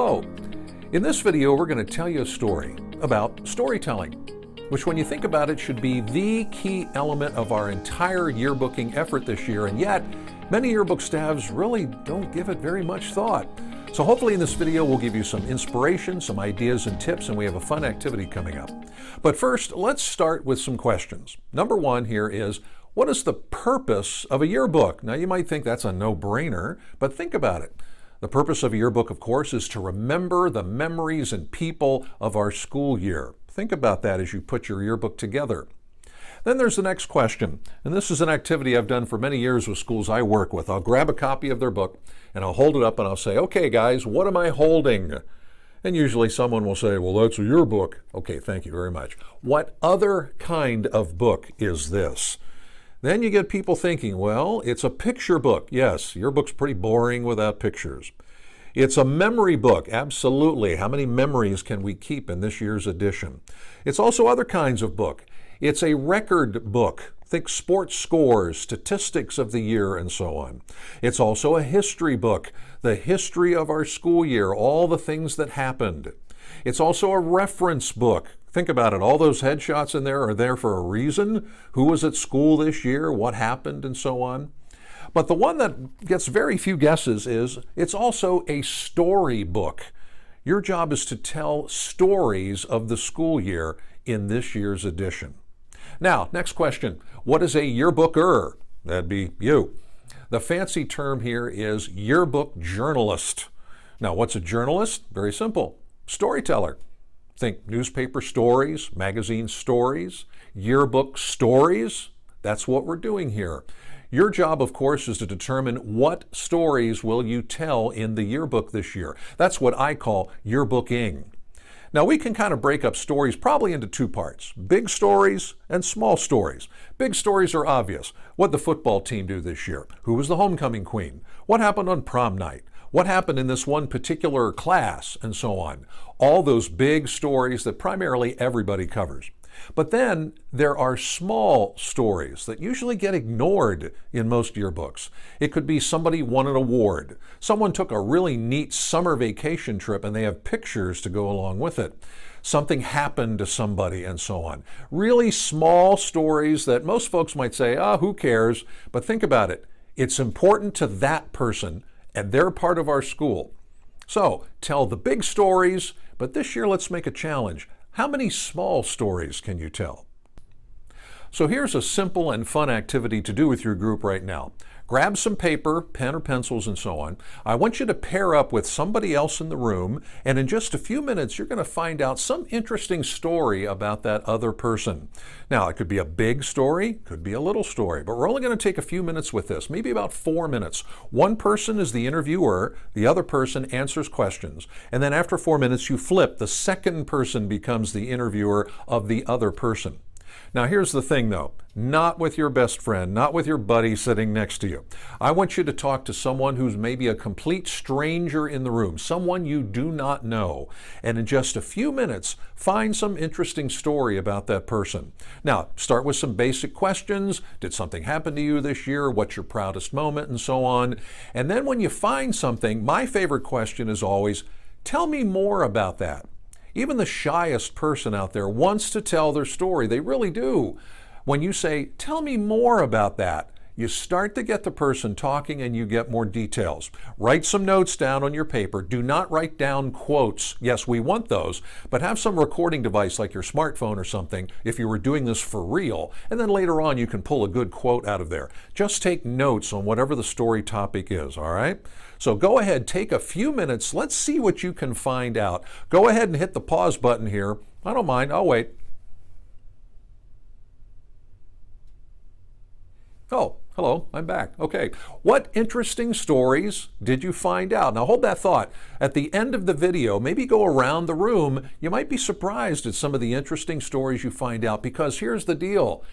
Hello. In this video, we're going to tell you a story about storytelling, which when you think about it should be the key element of our entire yearbooking effort this year, and yet many yearbook staffs really don't give it very much thought. So hopefully in this video we'll give you some inspiration, some ideas and tips, and we have a fun activity coming up. But first, let's start with some questions. Number one here is, what is the purpose of a yearbook? Now you might think that's a no-brainer, but think about it. The purpose of a yearbook, of course, is to remember the memories and people of our school year. Think about that as you put your yearbook together. Then there's the next question, and this is an activity I've done for many years with schools I work with. I'll grab a copy of their book and I'll hold it up and I'll say, okay guys, what am I holding? And usually someone will say, well, that's a yearbook. Okay, thank you very much. What other kind of book is this? Then you get people thinking, well, it's a picture book. Yes, your book's pretty boring without pictures. It's a memory book. Absolutely. How many memories can we keep in this year's edition? It's also other kinds of book. It's a record book. Think sports scores, statistics of the year, and so on. It's also a history book, the history of our school year, all the things that happened. It's also a reference book. Think about it. All those headshots in there are there for a reason. Who was at school this year? What happened? And so on. But the one that gets very few guesses is it's also a story book. Your job is to tell stories of the school year in this year's edition. Now, next question. What is a yearbooker? That'd be you. The fancy term here is yearbook journalist. Now, what's a journalist? Very simple. Storyteller. Think newspaper stories, magazine stories, yearbook stories. That's what we're doing here. Your job, of course, is to determine what stories will you tell in the yearbook this year. That's what I call yearbooking. Now, we can kind of break up stories probably into two parts, big stories and small stories. Big stories are obvious. What did the football team do this year? Who was the homecoming queen? What happened on prom night? What happened in this one particular class, and so on. All those big stories that primarily everybody covers. But then there are small stories that usually get ignored in most yearbooks. It could be somebody won an award. Someone took a really neat summer vacation trip and they have pictures to go along with it. Something happened to somebody, and so on. Really small stories that most folks might say, who cares? But think about it. It's important to that person, and they're part of our school. So tell the big stories, but this year let's make a challenge. How many small stories can you tell? So here's a simple and fun activity to do with your group right now. Grab some paper, pen or pencils, and so on. I want you to pair up with somebody else in the room, and in just a few minutes you're going to find out some interesting story about that other person. Now, it could be a big story, could be a little story, but we're only going to take a few minutes with this, maybe about 4 minutes. One person is the interviewer, the other person answers questions, and then after 4 minutes you flip. The second person becomes the interviewer of the other person. Now here's the thing though, not with your best friend, not with your buddy sitting next to you. I want you to talk to someone who's maybe a complete stranger in the room, someone you do not know. And in just a few minutes, find some interesting story about that person. Now, start with some basic questions. Did something happen to you this year? What's your proudest moment? And so on. And then when you find something, my favorite question is always, tell me more about that. Even the shyest person out there wants to tell their story. They really do. When you say, tell me more about that, you start to get the person talking and you get more details. Write some notes down on your paper. Do not write down quotes. Yes, we want those, but have some recording device like your smartphone or something if you were doing this for real. And then later on, you can pull a good quote out of there. Just take notes on whatever the story topic is, all right? So go ahead, take a few minutes. Let's see what you can find out. Go ahead and hit the pause button here. I don't mind, I'll wait. Oh, hello, I'm back. Okay, what interesting stories did you find out? Now hold that thought. At the end of the video, maybe go around the room. You might be surprised at some of the interesting stories you find out, because here's the deal.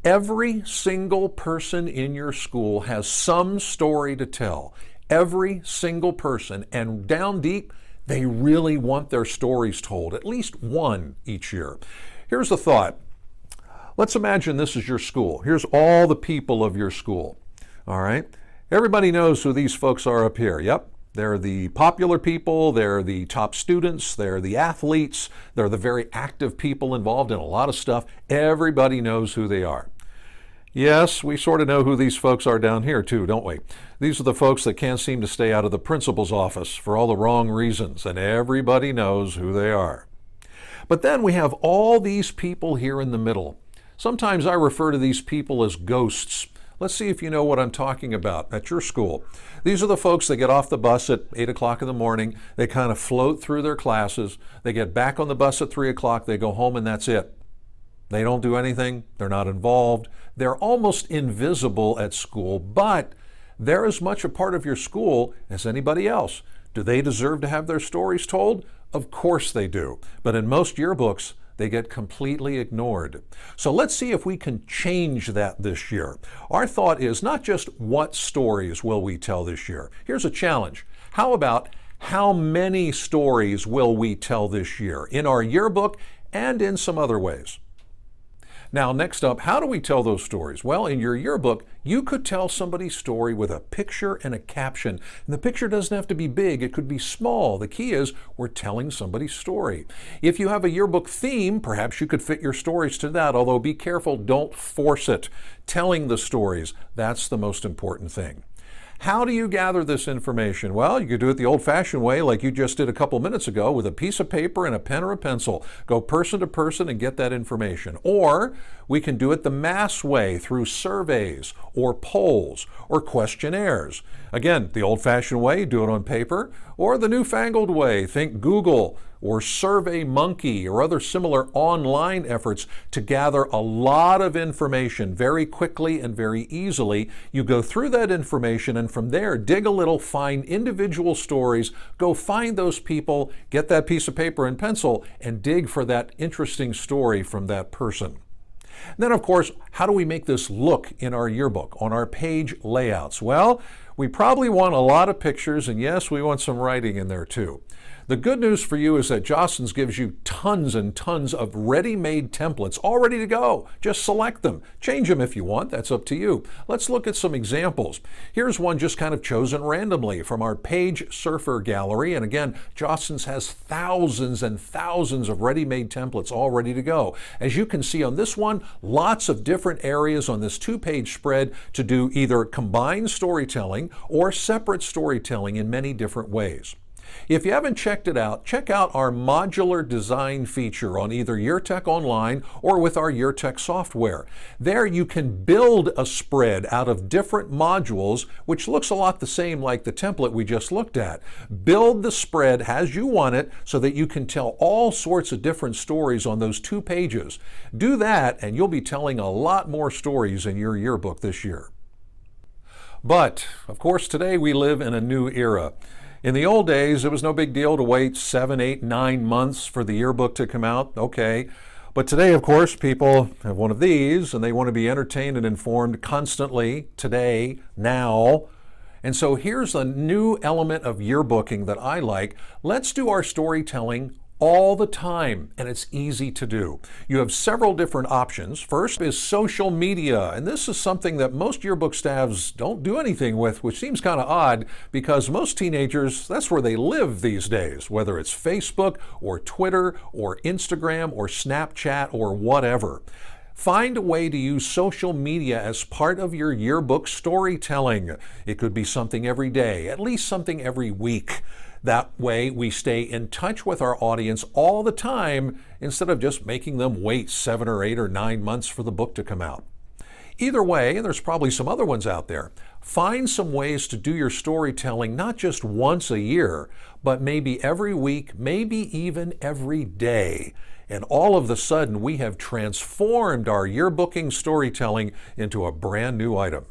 Every single person in your school has some story to tell. Every single person, and down deep, they really want their stories told, at least one each year. Here's the thought. Let's imagine this is your school. Here's all the people of your school. All right. Everybody knows who these folks are up here. Yep. They're the popular people, they're the top students, they're the athletes, they're the very active people involved in a lot of stuff. Everybody knows who they are. Yes, we sort of know who these folks are down here too, don't we? These are the folks that can't seem to stay out of the principal's office for all the wrong reasons, and everybody knows who they are. But then we have all these people here in the middle. Sometimes I refer to these people as ghosts. Let's see if you know what I'm talking about at your school. These are the folks that get off the bus at 8 o'clock in the morning. They kind of float through their classes. They get back on the bus at 3 o'clock. They go home and that's it. They don't do anything. They're not involved. They're almost invisible at school, but they're as much a part of your school as anybody else. Do they deserve to have their stories told? Of course they do. But in most yearbooks, they get completely ignored. So let's see if we can change that this year. Our thought is not just what stories will we tell this year. Here's a challenge. How about how many stories will we tell this year in our yearbook and in some other ways? Now, next up, how do we tell those stories? Well, in your yearbook, you could tell somebody's story with a picture and a caption. And the picture doesn't have to be big, it could be small. The key is we're telling somebody's story. If you have a yearbook theme, perhaps you could fit your stories to that, although be careful, don't force it. Telling the stories, that's the most important thing. How do you gather this information? Well, you could do it the old-fashioned way like you just did a couple minutes ago with a piece of paper and a pen or a pencil. Go person to person and get that information. Or we can do it the mass way through surveys or polls or questionnaires. Again, the old-fashioned way, do it on paper, or the newfangled way, think Google or SurveyMonkey or other similar online efforts to gather a lot of information very quickly and very easily. You go through that information and from there dig a little, find individual stories, go find those people, get that piece of paper and pencil, and dig for that interesting story from that person. And then, of course, how do we make this look in our yearbook, on our page layouts? Well, we probably want a lot of pictures, and yes, we want some writing in there too. The good news for you is that Jostens gives you tons and tons of ready-made templates all ready to go. Just select them. Change them if you want. That's up to you. Let's look at some examples. Here's one just kind of chosen randomly from our Page Surfer gallery. And again, Jostens has thousands and thousands of ready-made templates all ready to go. As you can see on this one, lots of different areas on this two-page spread to do either combined storytelling or separate storytelling in many different ways. If you haven't checked it out, check out our modular design feature on either Yeartech Online or with our Yeartech software. There you can build a spread out of different modules, which looks a lot the same like the template we just looked at. Build the spread as you want it so that you can tell all sorts of different stories on those 2 pages. Do that and you'll be telling a lot more stories in your yearbook this year. But, of course, today we live in a new era. In the old days, it was no big deal to wait 7, 8, 9 months for the yearbook to come out. Okay. But today, of course, people have one of these and they want to be entertained and informed constantly, today, now. And so here's a new element of yearbooking that I like. Let's do our storytelling all the time, and it's easy to do. You have several different options. First is social media, and this is something that most yearbook staffs don't do anything with, which seems kind of odd because most teenagers, that's where they live these days, whether it's Facebook or Twitter or Instagram or Snapchat or whatever. Find a way to use social media as part of your yearbook storytelling. It could be something every day, at least something every week. That way we stay in touch with our audience all the time instead of just making them wait 7 or 8 or 9 months for the book to come out. Either way, and there's probably some other ones out there, find some ways to do your storytelling not just once a year, but maybe every week, maybe even every day. And all of a sudden, we have transformed our yearbooking storytelling into a brand new item.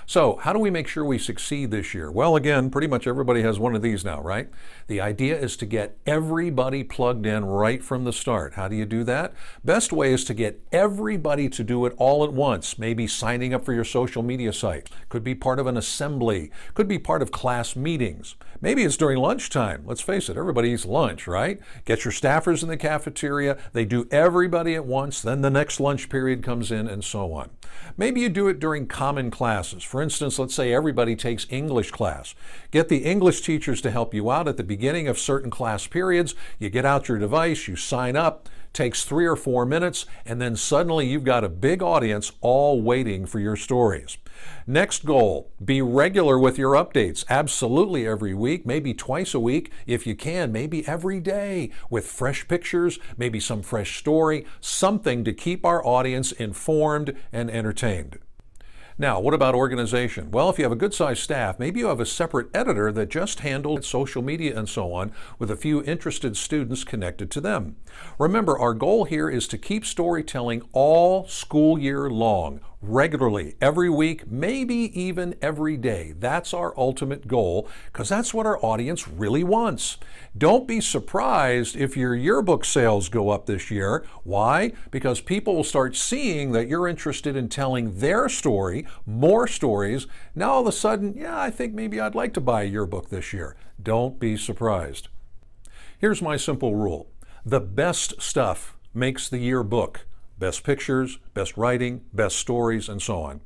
So how do we make sure we succeed this year? Well, again, pretty much everybody has one of these now, right? The idea is to get everybody plugged in right from the start. How do you do that? Best way is to get everybody to do it all at once. Maybe signing up for your social media site. Could be part of an assembly. Could be part of class meetings. Maybe it's during lunchtime. Let's face it, everybody eats lunch, right? Get your staffers in the cafeteria. They do everybody at once. Then the next lunch period comes in and so on. Maybe you do it during common classes. For instance, let's say everybody takes English class. Get the English teachers to help you out at the beginning of certain class periods. You get out your device, you sign up, takes 3 or 4 minutes, and then suddenly you've got a big audience all waiting for your stories. Next goal, be regular with your updates. Absolutely every week, maybe twice a week if you can, maybe every day with fresh pictures, maybe some fresh story, something to keep our audience informed and entertained. Now, what about organization? Well, if you have a good-sized staff, maybe you have a separate editor that just handles social media and so on with a few interested students connected to them. Remember, our goal here is to keep storytelling all school year long, regularly, every week, maybe even every day. That's our ultimate goal because that's what our audience really wants. Don't be surprised if your yearbook sales go up this year. Why? Because people will start seeing that you're interested in telling their story, more stories. Now all of a sudden, yeah, I think maybe I'd like to buy a yearbook this year. Don't be surprised. Here's my simple rule. The best stuff makes the yearbook. Best pictures, best writing, best stories, and so on.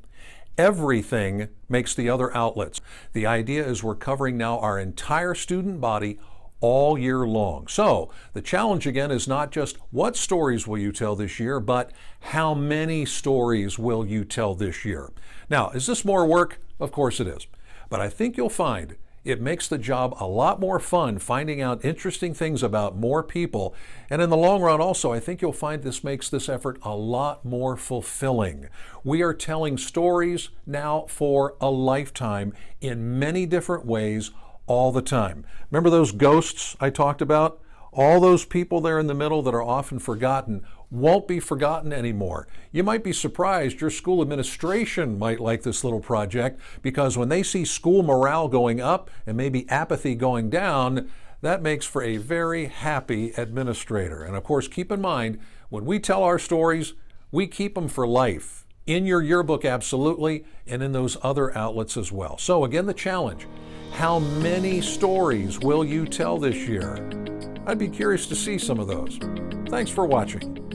Everything makes the other outlets. The idea is we're covering now our entire student body all year long. So the challenge again is not just what stories will you tell this year, but how many stories will you tell this year? Now, is this more work? Of course it is. But I think you'll find it makes the job a lot more fun finding out interesting things about more people. And in the long run also, I think you'll find this makes this effort a lot more fulfilling. We are telling stories now for a lifetime in many different ways all the time. Remember those ghosts I talked about? All those people there in the middle that are often forgotten won't be forgotten anymore. You might be surprised your school administration might like this little project because when they see school morale going up and maybe apathy going down, that makes for a very happy administrator. And of course, keep in mind, when we tell our stories, we keep them for life. In your yearbook, absolutely, and in those other outlets as well. So again, the challenge, how many stories will you tell this year? I'd be curious to see some of those. Thanks for watching.